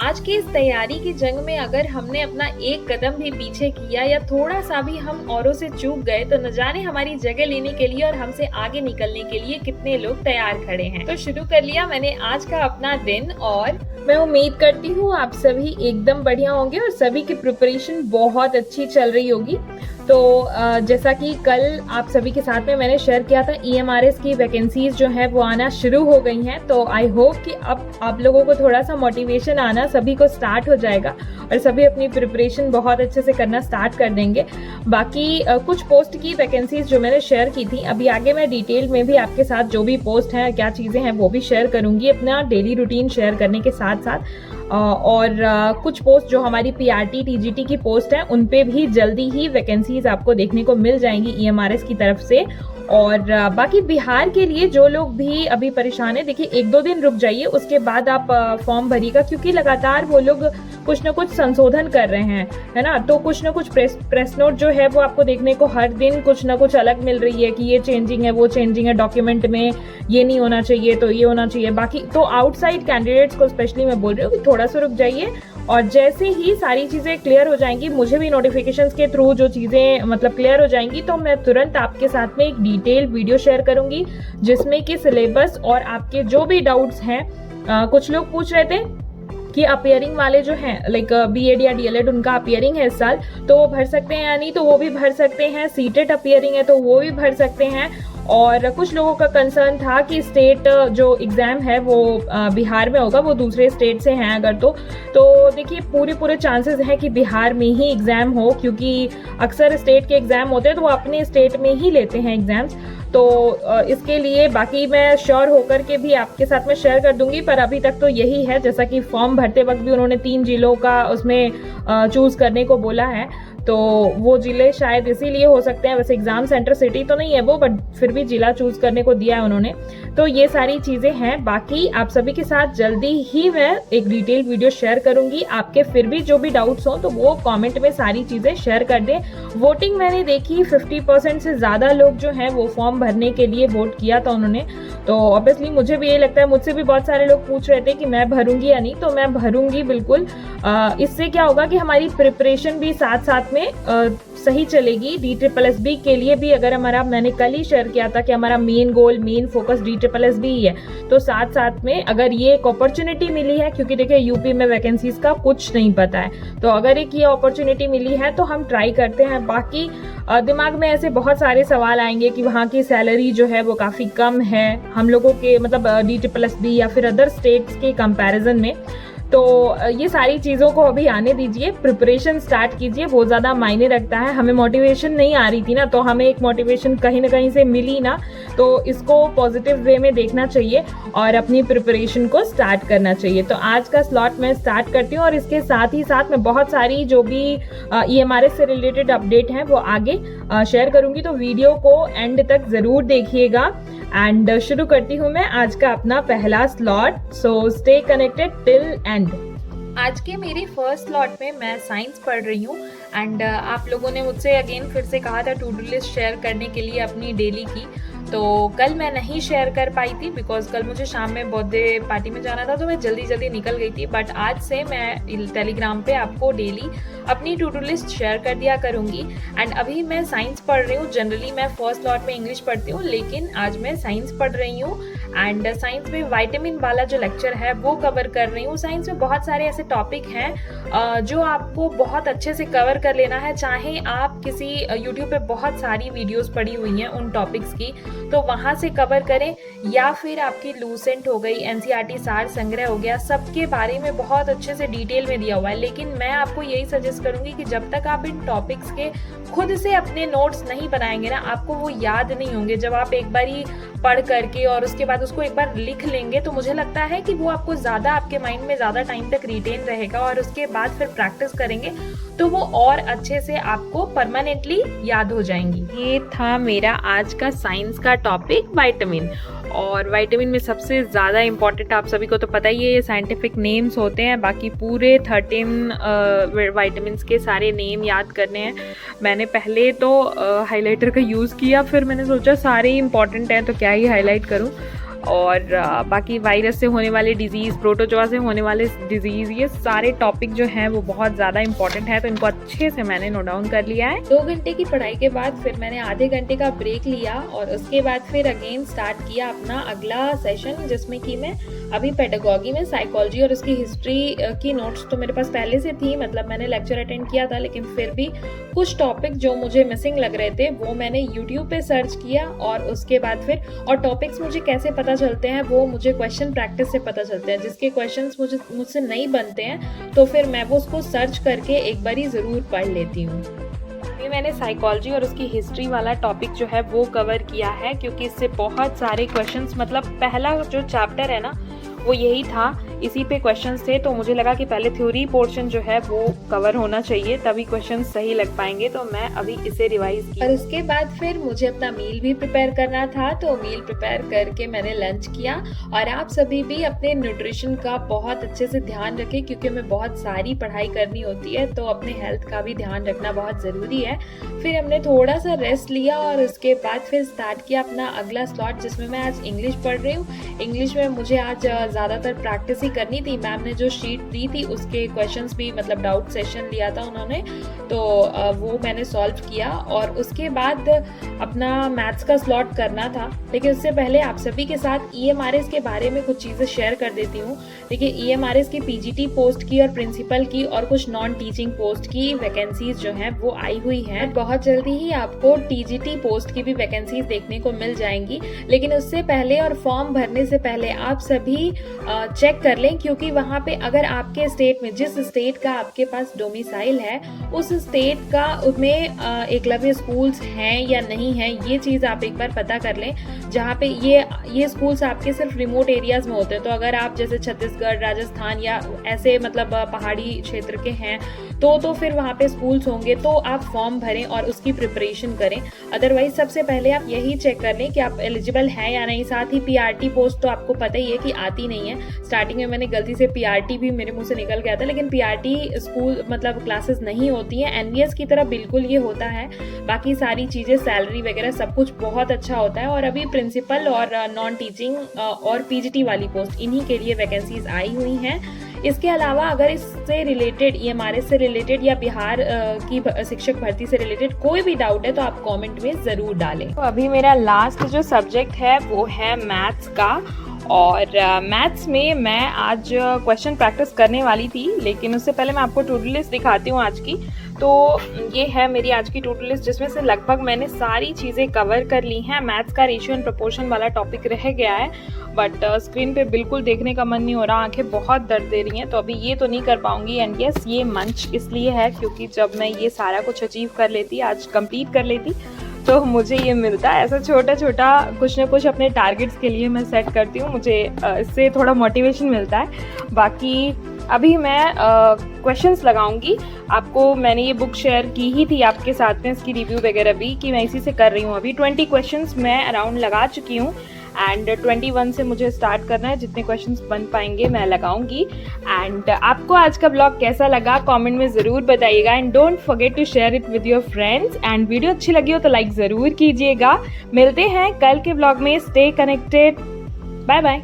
आज की इस तैयारी की जंग में अगर हमने अपना एक कदम भी पीछे किया या थोड़ा सा भी हम औरों से चूक गए तो न जाने हमारी जगह लेने के लिए और हमसे आगे निकलने के लिए कितने लोग तैयार खड़े हैं। तो शुरू कर लिया मैंने आज का अपना दिन और मैं उम्मीद करती हूँ आप सभी एकदम बढ़िया होंगे और सभी की प्रिपरेशन बहुत अच्छी चल रही होगी। तो जैसा कि कल आप सभी के साथ में मैंने शेयर किया था EMRS की वैकेंसीज जो है वो आना शुरू हो गई हैं। तो आई होप कि अब आप लोगों को थोड़ा सा मोटिवेशन आना सभी को स्टार्ट हो जाएगा और सभी अपनी प्रिपरेशन बहुत अच्छे से करना स्टार्ट कर देंगे। बाकी कुछ पोस्ट की वैकेंसीज जो मैंने शेयर की थी, अभी आगे मैं डिटेल में भी आपके साथ जो भी पोस्ट हैं क्या चीज़ें हैं वो भी शेयर करूँगी अपना डेली रूटीन शेयर करने के साथ साथ। और कुछ पोस्ट जो हमारी PRT TGT की पोस्ट है उन पे भी जल्दी ही वैकेंसीज आपको देखने को मिल जाएंगी EMRS की तरफ से। और बाकी बिहार के लिए जो लोग भी अभी परेशान है, देखिए 1-2 दिन रुक जाइए, उसके बाद आप फॉर्म भरिएगा क्योंकि लगातार वो लोग कुछ ना कुछ संशोधन कर रहे हैं, है ना। तो कुछ ना कुछ प्रेस नोट जो है वो आपको देखने को हर दिन कुछ ना कुछ अलग मिल रही है कि ये चेंजिंग है वो चेंजिंग है, डॉक्यूमेंट में ये नहीं होना चाहिए तो ये होना चाहिए। बाकी तो आउटसाइड कैंडिडेट्स को स्पेशली मैं बोल रही हूँ कि थोड़ा सा रुक जाइए और जैसे ही सारी चीज़ें क्लियर हो जाएंगी, मुझे भी नोटिफिकेशंस के थ्रू जो चीज़ें मतलब क्लियर हो जाएंगी तो मैं तुरंत आपके साथ में एक डिटेल वीडियो शेयर करूंगी जिसमें कि सिलेबस और आपके जो भी डाउट्स हैं। कुछ लोग पूछ रहे थे कि अपियरिंग वाले जो हैं लाइक BEd या DLEd उनका अपियरिंग है इस साल तो वो भर सकते हैं या नहीं, तो वो भी भर सकते हैं। सीटेट अपियरिंग है तो वो भी भर सकते हैं। और कुछ लोगों का कंसर्न था कि स्टेट जो एग्ज़ाम है वो बिहार में होगा, वो दूसरे स्टेट से हैं अगर तो देखिए पूरे चांसेस हैं कि बिहार में ही एग्ज़ाम हो, क्योंकि अक्सर स्टेट के एग्ज़ाम होते हैं तो वो अपने स्टेट में ही लेते हैं एग्ज़ाम्स। तो इसके लिए बाकी मैं श्योर होकर के भी आपके साथ में शेयर कर दूंगी, पर अभी तक तो यही है। जैसा कि फॉर्म भरते वक्त भी उन्होंने 3 जिलों का उसमें चूज़ करने को बोला है, तो वो जिले शायद इसीलिए हो सकते हैं, वैसे एग्जाम सेंटर सिटी तो नहीं है वो, बट फिर भी जिला चूज करने को दिया है उन्होंने। तो ये सारी चीज़ें हैं। बाकी आप सभी के साथ जल्दी ही मैं एक डिटेल वीडियो शेयर करूंगी। आपके फिर भी जो भी डाउट्स हो तो वो कमेंट में सारी चीज़ें शेयर कर दें। वोटिंग मैंने देखी 50% से ज़्यादा लोग जो हैं वो फॉर्म भरने के लिए वोट किया था उन्होंने। तो ऑब्वियसली मुझे भी ये लगता है, मुझसे भी बहुत सारे लोग पूछ रहे थे कि मैं भरूंगी या नहीं, तो मैं भरूंगी बिल्कुल। इससे क्या होगा कि हमारी प्रिपरेशन भी साथ साथ में सही चलेगी। DSSB के लिए भी अगर मैंने कल ही शेयर किया था कि हमारा main goal main focus DSSB ही है, तो साथ साथ में अगर ये एक अपॉर्चुनिटी मिली है, क्योंकि देखिए यूपी में वैकेंसीज का कुछ नहीं पता है, तो अगर एक ये अपॉर्चुनिटी मिली है तो हम ट्राई करते हैं। बाकी दिमाग में ऐसे बहुत सारे सवाल आएंगे कि वहाँ की सैलरी जो है वो काफ़ी कम है हम लोगों के, मतलब DSSB या फिर अदर स्टेट्स के कंपैरिजन में। तो ये सारी चीज़ों को अभी आने दीजिए, प्रिपरेशन स्टार्ट कीजिए, बहुत ज़्यादा मायने रखता है। हमें मोटिवेशन नहीं आ रही थी ना, तो हमें एक मोटिवेशन कहीं ना कहीं से मिली ना, तो इसको पॉजिटिव वे में देखना चाहिए और अपनी प्रिपरेशन को स्टार्ट करना चाहिए। तो आज का स्लॉट मैं स्टार्ट करती हूँ और इसके साथ ही साथ मैं बहुत सारी जो भी EMRS से रिलेटेड अपडेट हैं वो आगे शेयर करूँगी, तो वीडियो को एंड तक ज़रूर देखिएगा। एंड शुरू करती हूँ मैं आज का अपना पहला slot. So stay connected till and. आज के मेरे फर्स्ट स्लॉट में मैं साइंस पढ़ रही हूँ एंड आप लोगों ने मुझसे अगेन फिर से कहा था टू डू लिस्ट शेयर करने के लिए अपनी डेली की, तो कल मैं नहीं शेयर कर पाई थी बिकॉज कल मुझे शाम में बर्थडे पार्टी में जाना था तो मैं जल्दी निकल गई थी। बट आज से मैं टेलीग्राम पे आपको डेली अपनी टू डू लिस्ट शेयर कर दिया करूँगी। एंड अभी मैं साइंस पढ़ रही हूँ। जनरली मैं फर्स्ट स्लॉट में इंग्लिश पढ़ती हूँ, लेकिन आज मैं साइंस पढ़ रही हूँ एंड साइंस में विटामिन वाला जो लेक्चर है वो कवर कर रही हूँ। साइंस में बहुत सारे ऐसे टॉपिक हैं जो आपको बहुत अच्छे से कवर कर लेना है, चाहे आप किसी यूट्यूब पे बहुत सारी वीडियोस पड़ी हुई हैं उन टॉपिक्स की तो वहाँ से कवर करें, या फिर आपकी लूसेंट हो गई, NCERT सार संग्रह हो गया, सबके बारे में बहुत अच्छे से डिटेल में दिया हुआ है। लेकिन मैं आपको यही सजेस्ट करूँगी कि जब तक आप इन टॉपिक्स के खुद से अपने नोट्स नहीं बनाएंगे ना, आपको वो याद नहीं होंगे। जब आप एक बार ही पढ़ करके और उसके बाद उसको एक बार लिख लेंगे तो मुझे लगता है कि वो आपको ज़्यादा आपके माइंड में ज़्यादा टाइम तक रिटेन रहेगा और उसके बाद फिर प्रैक्टिस करेंगे तो वो और अच्छे से आपको परमानेंटली याद हो जाएंगी। ये था मेरा आज का साइंस का टॉपिक विटामिन। और विटामिन में सबसे ज़्यादा इम्पॉर्टेंट आप सभी को तो पता ही है ये साइंटिफिक नेम्स होते हैं। बाकी पूरे 13 विटामिन्स के सारे नेम याद करने हैं। मैंने पहले तो हाइलाइटर का यूज़ किया, फिर मैंने सोचा सारे इम्पॉर्टेंट हैं तो क्या ही हाईलाइट करूं। और बाकी वायरस से होने वाले डिजीज़, प्रोटोजोआ से होने वाले डिजीज़, ये सारे टॉपिक जो हैं वो बहुत ज़्यादा इंपॉर्टेंट है, तो इनको अच्छे से मैंने नोट डाउन कर लिया है। 2 घंटे की पढ़ाई के बाद फिर मैंने आधे घंटे का ब्रेक लिया और उसके बाद फिर अगेन स्टार्ट किया अपना अगला सेशन, जिसमें कि मैं अभी पेडागॉजी में साइकोलॉजी और उसकी हिस्ट्री की नोट्स तो मेरे पास पहले से थी, मतलब मैंने लेक्चर अटेंड किया था, लेकिन फिर भी कुछ टॉपिक जो मुझे मिसिंग लग रहे थे वो मैंने यूट्यूब पे सर्च किया और उसके बाद फिर, और टॉपिक्स मुझे कैसे पता चलते हैं वो मुझे क्वेश्चन प्रैक्टिस से पता चलते हैं। जिसके क्वेश्चंस मुझसे नहीं बनते हैं तो फिर मैं वो उसको सर्च करके एक बारी ज़रूर पढ़ लेती हूँ। अभी मैंने साइकोलॉजी और उसकी हिस्ट्री वाला टॉपिक जो है वो कवर किया है, क्योंकि इससे बहुत सारे क्वेश्चंस, मतलब पहला जो चैप्टर है ना वो यही था, इसी पे क्वेश्चंस थे, तो मुझे लगा कि पहले थ्योरी पोर्शन जो है वो कवर होना चाहिए, तभी क्वेश्चंस सही लग पाएंगे, तो मैं अभी इसे रिवाइज किया। और उसके बाद फिर मुझे अपना मील भी प्रिपेयर करना था, तो मील प्रिपेयर करके मैंने लंच किया। और आप सभी भी अपने न्यूट्रिशन का बहुत अच्छे से ध्यान रखें, क्योंकि हमें बहुत सारी पढ़ाई करनी होती है, तो अपने हेल्थ का भी ध्यान रखना बहुत ज़रूरी है। फिर हमने थोड़ा सा रेस्ट लिया और उसके बाद फिर स्टार्ट किया अपना अगला स्लॉट, जिसमें मैं आज इंग्लिश पढ़ रही हूँ। इंग्लिश में मुझे आज ज़्यादातर प्रैक्टिस ही करनी थी। मैम ने जो शीट दी थी उसके क्वेश्चंस भी, मतलब डाउट सेशन लिया था उन्होंने, तो वो मैंने सॉल्व किया। और उसके बाद अपना मैथ्स का स्लॉट करना था, लेकिन उससे पहले आप सभी के साथ EMRS के बारे में कुछ चीज़ें शेयर कर देती हूँ। देखिए, EMRS की PGT पोस्ट की और प्रिंसिपल की और कुछ नॉन टीचिंग पोस्ट की वैकेंसीज जो हैं वो आई हुई हैं। बहुत जल्दी ही आपको TGT पोस्ट की भी वैकेंसीज देखने को मिल जाएंगी, लेकिन उससे पहले और फॉर्म भरने से पहले आप सभी चेक कर लें, क्योंकि वहाँ पे अगर आपके स्टेट में, जिस स्टेट का आपके पास डोमिसाइल है, उस स्टेट का में एकलव्य स्कूल्स हैं या नहीं हैं, ये चीज़ आप एक बार पता कर लें। जहाँ पे ये स्कूल्स आपके सिर्फ रिमोट एरियाज में होते हैं, तो अगर आप जैसे छत्तीसगढ़, राजस्थान या ऐसे मतलब पहाड़ी क्षेत्र के हैं तो फिर वहाँ पे स्कूल्स होंगे, तो आप फॉर्म भरें और उसकी प्रिपरेशन करें। अदरवाइज सबसे पहले आप यही चेक कर लें कि आप एलिजिबल हैं या नहीं। साथ ही PRT पोस्ट तो आपको पता ही है कि आती नहीं है। स्टार्टिंग में मैंने गलती से PRT भी मेरे मुंह से निकल गया था, लेकिन PRT स्कूल मतलब क्लासेस नहीं होती हैं। NVS की तरह बिल्कुल ये होता है। बाकी सारी चीज़ें, सैलरी वगैरह सब कुछ बहुत अच्छा होता है। और अभी प्रिंसिपल और नॉन टीचिंग और PGT वाली पोस्ट, इन्हीं के लिए वैकेंसीज आई हुई हैं। इसके अलावा अगर इससे रिलेटेड, EMRS से रिलेटेड या बिहार की शिक्षक भर्ती से रिलेटेड कोई भी डाउट है तो आप कमेंट में ज़रूर डालें। तो अभी मेरा लास्ट जो सब्जेक्ट है वो है मैथ्स का, और मैथ्स में मैं आज क्वेश्चन प्रैक्टिस करने वाली थी, लेकिन उससे पहले मैं आपको टू डू लिस्ट दिखाती हूँ आज की। तो ये है मेरी आज की टू डू लिस्ट, जिसमें से लगभग मैंने सारी चीज़ें कवर कर ली हैं। मैथ्स का रेशियो एंड प्रोपोर्शन वाला टॉपिक रह गया है, बट स्क्रीन पे बिल्कुल देखने का मन नहीं हो रहा, आंखें बहुत दर्द दे रही हैं, तो अभी ये तो नहीं कर पाऊंगी। एंड यस, ये मंच इसलिए है क्योंकि जब मैं ये सारा कुछ अचीव कर लेती, आज कंप्लीट कर लेती, तो मुझे ये मिलता है। ऐसा छोटा छोटा कुछ ना कुछ अपने टारगेट्स के लिए मैं सेट करती हूँ, मुझे इससे थोड़ा मोटिवेशन मिलता है। बाकी अभी मैं क्वेश्चंस लगाऊंगी आपको। मैंने ये बुक शेयर की ही थी आपके साथ में, इसकी रिव्यू वगैरह भी, कि मैं इसी से कर रही हूँ। अभी 20 क्वेश्चंस मैं अराउंड लगा चुकी हूँ एंड 21 से मुझे स्टार्ट करना है। जितने क्वेश्चंस बन पाएंगे मैं लगाऊंगी। एंड आपको आज का ब्लॉग कैसा लगा कमेंट में ज़रूर बताइएगा। And don't forget to share it with your friends. And video अच्छी लगी हो तो लाइक ज़रूर कीजिएगा। मिलते हैं कल के ब्लॉग में। Stay connected. Bye bye.